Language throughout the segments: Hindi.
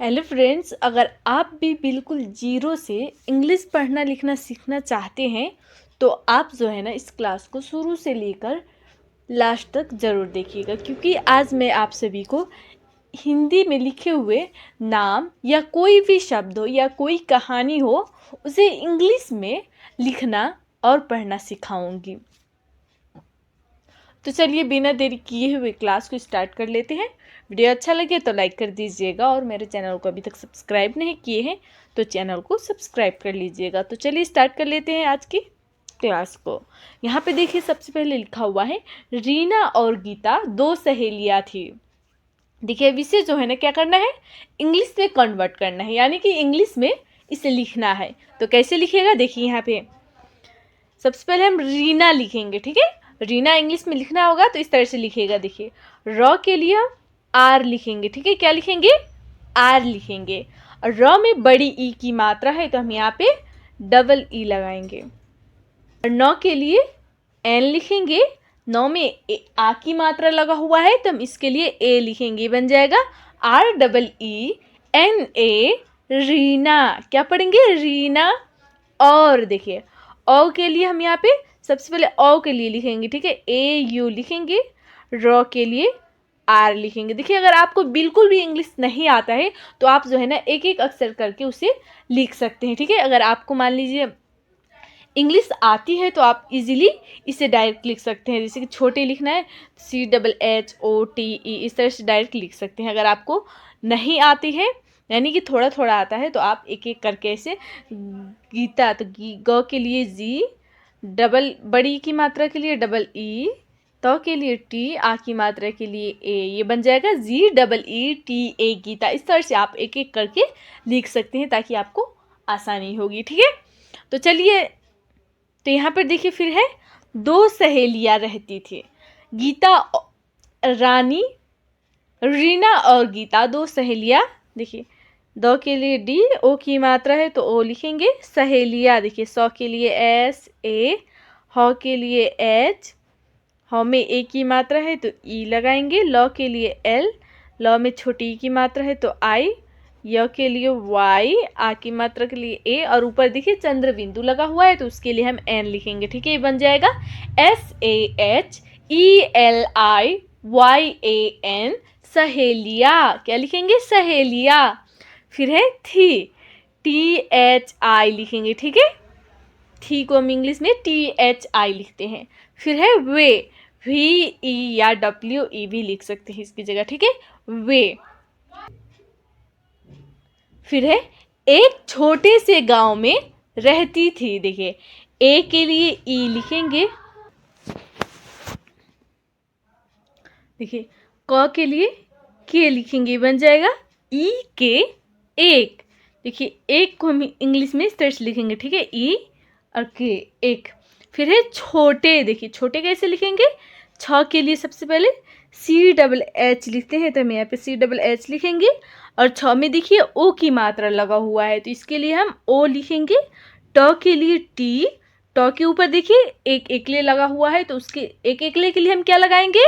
हेलो फ्रेंड्स, अगर आप भी बिल्कुल ज़ीरो से इंग्लिश पढ़ना लिखना सीखना चाहते हैं तो आप जो है ना इस क्लास को शुरू से लेकर लास्ट तक ज़रूर देखिएगा, क्योंकि आज मैं आप सभी को हिंदी में लिखे हुए नाम या कोई भी शब्द हो या कोई कहानी हो उसे इंग्लिश में लिखना और पढ़ना सिखाऊंगी। तो चलिए बिना देरी किए हुए क्लास को स्टार्ट कर लेते हैं। वीडियो अच्छा लगे तो लाइक कर दीजिएगा और मेरे चैनल को अभी तक सब्सक्राइब नहीं किए हैं तो चैनल को सब्सक्राइब कर लीजिएगा। तो चलिए स्टार्ट कर लेते हैं आज की क्लास को। यहाँ पे देखिए सबसे पहले लिखा हुआ है रीना और गीता दो सहेलियाँ थी। देखिए विषय जो है ना क्या करना है, इंग्लिश में कन्वर्ट करना है, यानी कि इंग्लिश में इसे लिखना है। तो कैसे लिखिएगा देखिए, यहाँ पे सबसे पहले हम रीना लिखेंगे। ठीक है, रीना इंग्लिश में लिखना होगा तो इस तरह से लिखिएगा। देखिए र के लिए हम आर लिखेंगे। ठीक है, क्या लिखेंगे? आर लिखेंगे। और र में बड़ी ई की मात्रा है तो हम यहाँ पे डबल ई लगाएंगे। और नौ के लिए एन लिखेंगे। नौ में आ की मात्रा लगा हुआ है तो हम इसके लिए ए लिखेंगे। बन जाएगा R double E N A, Reena. क्या पढ़ेंगे? रीना। और देखिए औ के लिए हम यहाँ पे सबसे पहले औ के लिए लिखेंगे। ठीक है, ए यू लिखेंगे। र के लिए आर लिखेंगे। देखिए अगर आपको बिल्कुल भी इंग्लिश नहीं आता है तो आप जो है ना एक एक अक्षर करके उसे लिख सकते हैं। ठीक है, अगर आपको मान लीजिए इंग्लिश आती है तो आप इजीली इसे डायरेक्ट लिख सकते हैं। जैसे कि छोटे लिखना है CHOTE, इस तरह से डायरेक्ट लिख सकते हैं। अगर आपको नहीं आती है यानी कि थोड़ा थोड़ा आता है तो आप एक एक करके ऐसे गीता, तो ग के लिए जी, डबल बड़ी की मात्रा के लिए डबल ई, तो के लिए टी, आ की मात्रा के लिए ए, ये बन जाएगा GEE गीता। इस तरह से आप एक एक करके लिख सकते हैं ताकि आपको आसानी होगी। ठीक है, तो चलिए तो यहाँ पर देखिए फिर है दो सहेलियाँ रहती थी, गीता रानी, रीना और गीता दो सहेलियाँ। देखिए दो के लिए डी, ओ की मात्रा है तो ओ लिखेंगे। सहेलियाँ देखिए सौ के लिए एस ए, ह के लिए एच, ह में ए की मात्रा है तो ई लगाएंगे। ल के लिए एल, ल में छोटी ई की मात्रा है तो आई, य के लिए वाई, आ की मात्रा के लिए ए, और ऊपर देखिए चंद्र बिंदु लगा हुआ है तो उसके लिए हम एन लिखेंगे। ठीक है, ये बन जाएगा SAHELIYAN, सहेलिया। क्या लिखेंगे? सहेलिया। फिर है थी, THI लिखेंगे। ठीक है, थी को हम इंग्लिश में THI लिखते हैं। फिर है वे, VE या WE भी लिख सकते हैं इसकी जगह। ठीक है, वे। फिर है एक छोटे से गांव में रहती थी। देखिए ए के लिए ई लिखेंगे। देखिए क के लिए के लिखेंगे, बन जाएगा ई के एक। देखिए एक को हम इंग्लिश में इस तरह से लिखेंगे। ठीक है, ई और के, एक। फिर है छोटे। देखिए छोटे कैसे लिखेंगे? छ के लिए सबसे पहले CHH लिखते हैं तो हम यहाँ पे CHH लिखेंगे। और छ में देखिए ओ की मात्रा लगा हुआ है तो इसके लिए हम ओ लिखेंगे। ट के लिए टी, ट के ऊपर देखिए एक एकले लगा हुआ है तो उसके एक एकले के लिए हम क्या लगाएंगे?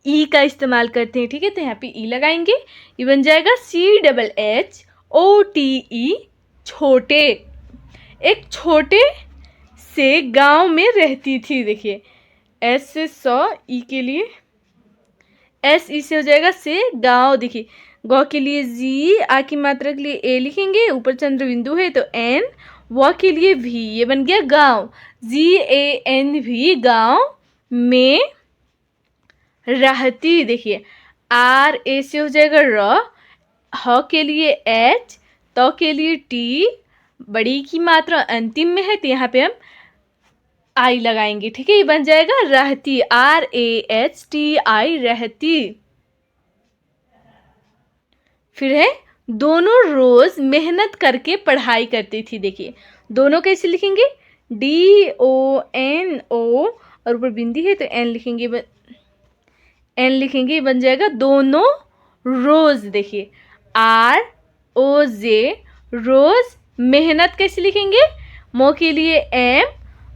ई का इस्तेमाल करते हैं। ठीक है, तो यहाँ पे ई लगाएंगे। ये बन जाएगा CHHOTE, छोटे। एक छोटे से गांव में रहती थी। देखिए एस से सौ, ई के लिए एस, ई से हो जाएगा से गांव। देखिए गौ के लिए जी, आ की मात्रा के लिए ए लिखेंगे, ऊपर चंद्र बिंदु है तो एन, व के लिए भी, ये बन गया गांव, GAN भी, गांव में रहती। देखिए आर, ए से हो जाएगा र, ह के लिए एच, तो के लिए टी, बड़ी की मात्रा अंतिम में है तो यहाँ पे हम आई लगाएंगे। ठीक है, ये बन जाएगा रहती, RAHTI, रहती। फिर है दोनों रोज मेहनत करके पढ़ाई करती थी। देखिए दोनों कैसे लिखेंगे? DONO, और ऊपर बिंदी है तो एन लिखेंगे। एन लिखेंगे, बन जाएगा दोनों रोज। देखिए ROJ, रोज। मेहनत कैसे लिखेंगे? मो के लिए एम,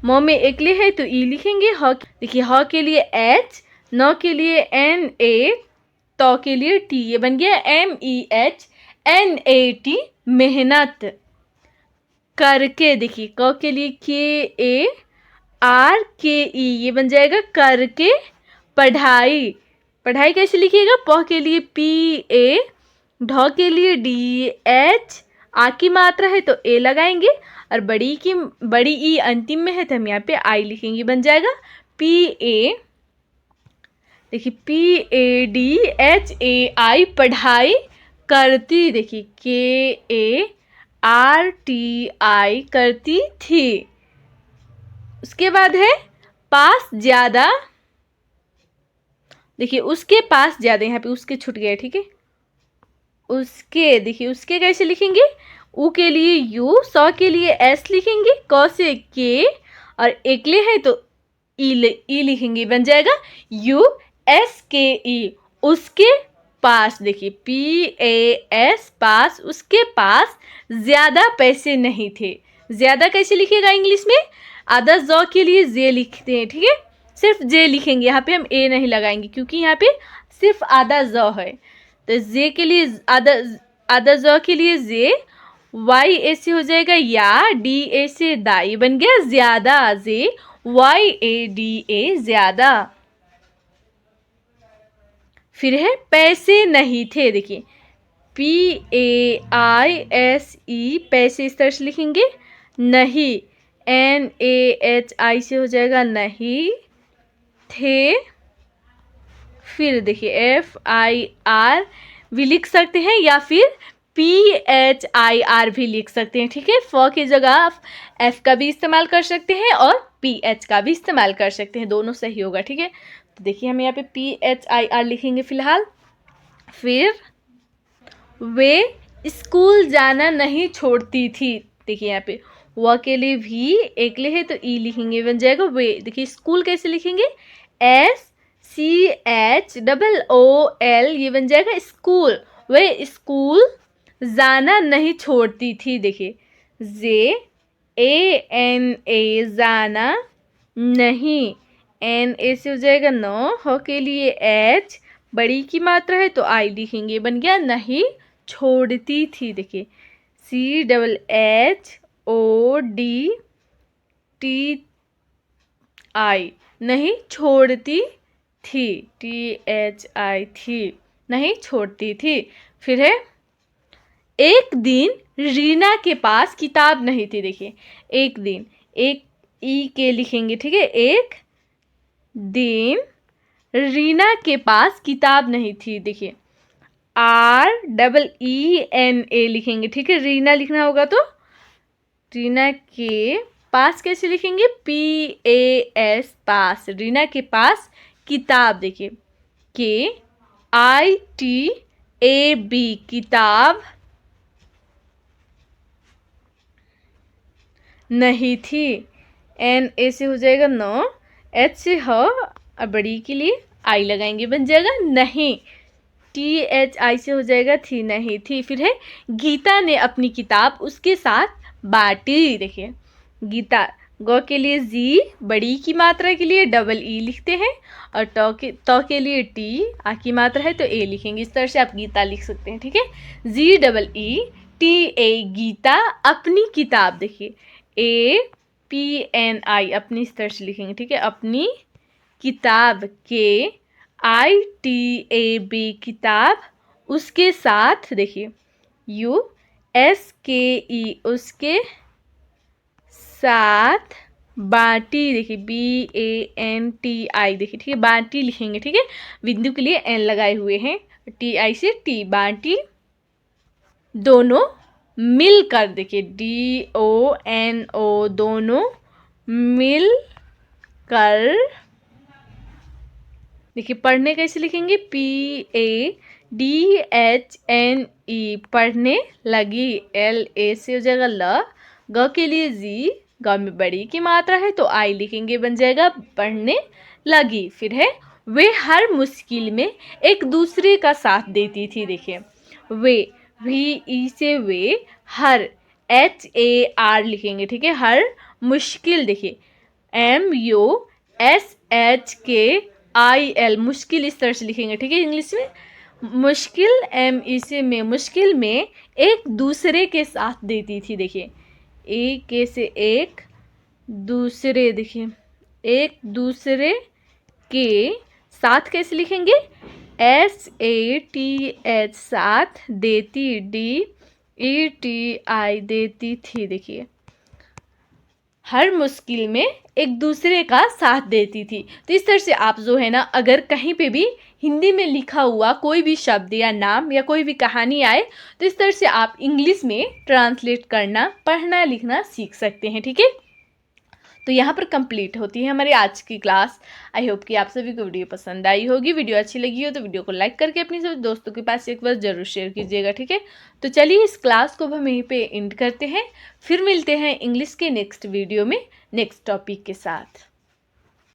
मो में एकले है तो ई लिखेंगे। ह देखिए ह के लिए एच, न के लिए NA, तो के लिए टी, ये बन गया MEH, NAT मेहनत, करके देखिए क के लिए KARKE ये बन जाएगा करके, पढ़ाई, पढ़ाई कैसे लिखिएगा, प के लिए PA, ढ के लिए DH, आ की मात्रा है तो ए लगाएंगे, और बड़ी ई अंतिम में है तो हम यहाँ पे आई लिखेंगे, बन जाएगा PA, देखिए PADHAI पढ़ाई करती, देखिए KARTI करती थी। उसके बाद है पास ज्यादा, देखिए उसके पास ज्यादा, यहाँ पे उसके छूट गया, ठीक है। उसके, देखिए उसके कैसे लिखेंगे, उ के लिए U, सौ के लिए S लिखेंगे, क से K, और एकले है तो ई लिखेंगे, बन जाएगा USKE। उसके पास, देखिए PAS पास, उसके पास ज्यादा पैसे नहीं थे। ज्यादा कैसे लिखिएगा इंग्लिश में, आधा ज के लिए जे लिखते हैं, ठीक है, सिर्फ जे लिखेंगे, यहाँ पे हम ए नहीं लगाएंगे क्योंकि यहाँ पे सिर्फ आधा ज है। तो जे के लिए आधा ज के लिए जे, वाई ए से हो जाएगा या, डी ए से दाई, बन गया ज्यादा, जे YADA ज्यादा। फिर है पैसे नहीं थे, देखिए PAISE पैसे इस तरह से लिखेंगे, नहीं, NAHI से हो जाएगा नहीं थे। फिर देखिए FIR भी लिख सकते हैं या फिर PHIR भी लिख सकते हैं, ठीक है। फ की जगह आप F का भी इस्तेमाल कर सकते हैं और PH का भी इस्तेमाल कर सकते हैं, दोनों सही होगा, ठीक है। तो देखिए हम यहाँ पे PHIR लिखेंगे फिलहाल। फिर वे स्कूल जाना नहीं छोड़ती थी, देखिए यहाँ पे व के लिए भी एकले है तो ई लिखेंगे, बन जाएगा वे। देखिए स्कूल कैसे लिखेंगे, SCHOOL, ये बन जाएगा स्कूल। वे स्कूल जाना नहीं छोड़ती थी, देखिए JANA जाना नहीं, NA से हो जाएगा नो, ह के लिए H, बड़ी की मात्रा है तो आई लिखेंगे, बन गया नहीं छोड़ती थी, देखिए CHOODTI नहीं छोड़ती थी, THI थी, नहीं छोड़ती थी। फिर है एक दिन रीना के पास किताब नहीं थी, देखिए एक दिन, एक ई के लिखेंगे, ठीक है, एक दिन रीना के पास किताब नहीं थी, देखिए REENA लिखेंगे, ठीक है। रीना लिखना होगा तो रीना के पास कैसे लिखेंगे, PAS पास, रीना के पास किताब, देखिए KITAB किताब नहीं थी, NA से हो जाएगा नो, H से ह, और बड़ी के लिए आई लगाएंगे, बन जाएगा नहीं, THI से हो जाएगा थी, नहीं थी। फिर है गीता ने अपनी किताब उसके साथ बांटी, देखिए गीता, ग के लिए जी, बड़ी की मात्रा के लिए EE लिखते हैं, और तो के लिए टी, आ की मात्रा है तो ए लिखेंगे, इस तरह से आप गीता लिख सकते हैं, ठीक है। GEETA गीता अपनी किताब, देखिए APNI अपनी इस तरह से लिखेंगे, ठीक है, अपनी किताब, KITAB किताब उसके साथ, देखिए USKE उसके साथ बांटी, देखिए BANTI, देखिए ठीक है, बांटी लिखेंगे, ठीक है, बिंदु के लिए N लगाए हुए हैं, TI से टी, बांटी दोनों मिलकर, देखिए DONO दोनों मिलकर। देखिए पढ़ने कैसे लिखेंगे, PADHNE पढ़ने लगी, LA से हो जाएगा ल, ग के लिए जी, ग में बड़ी की मात्रा है तो आई लिखेंगे, बन जाएगा पढ़ने लगी। फिर है वे हर मुश्किल में एक दूसरे का साथ देती थी, देखिए वे, VE से वे, हर HAR लिखेंगे, ठीक है, हर मुश्किल, देखिए MUSHKIL मुश्किल इस तरह से लिखेंगे, ठीक है, इंग्लिश में मुश्किल इसे में मुश्किल में एक दूसरे के साथ देती थी। देखिए एक के से एक दूसरे, देखिए एक दूसरे के साथ कैसे लिखेंगे, SATH साथ, देती DETI देती थी। देखिए हर मुश्किल में एक दूसरे का साथ देती थी। तो इस तरह से आप जो है ना, अगर कहीं पे भी हिंदी में लिखा हुआ कोई भी शब्द या नाम या कोई भी कहानी आए तो इस तरह से आप इंग्लिश में ट्रांसलेट करना, पढ़ना लिखना सीख सकते हैं। ठीक है, तो यहाँ पर कंप्लीट होती है हमारी आज की क्लास। आई होप कि आप सभी को वीडियो पसंद आई होगी। वीडियो अच्छी लगी हो तो वीडियो को लाइक करके अपने सभी दोस्तों के पास एक बार जरूर शेयर कीजिएगा। ठीक है, तो चलिए इस क्लास को हम यहीं पे एंड करते हैं। फिर मिलते हैं इंग्लिश के नेक्स्ट वीडियो में नेक्स्ट टॉपिक के साथ।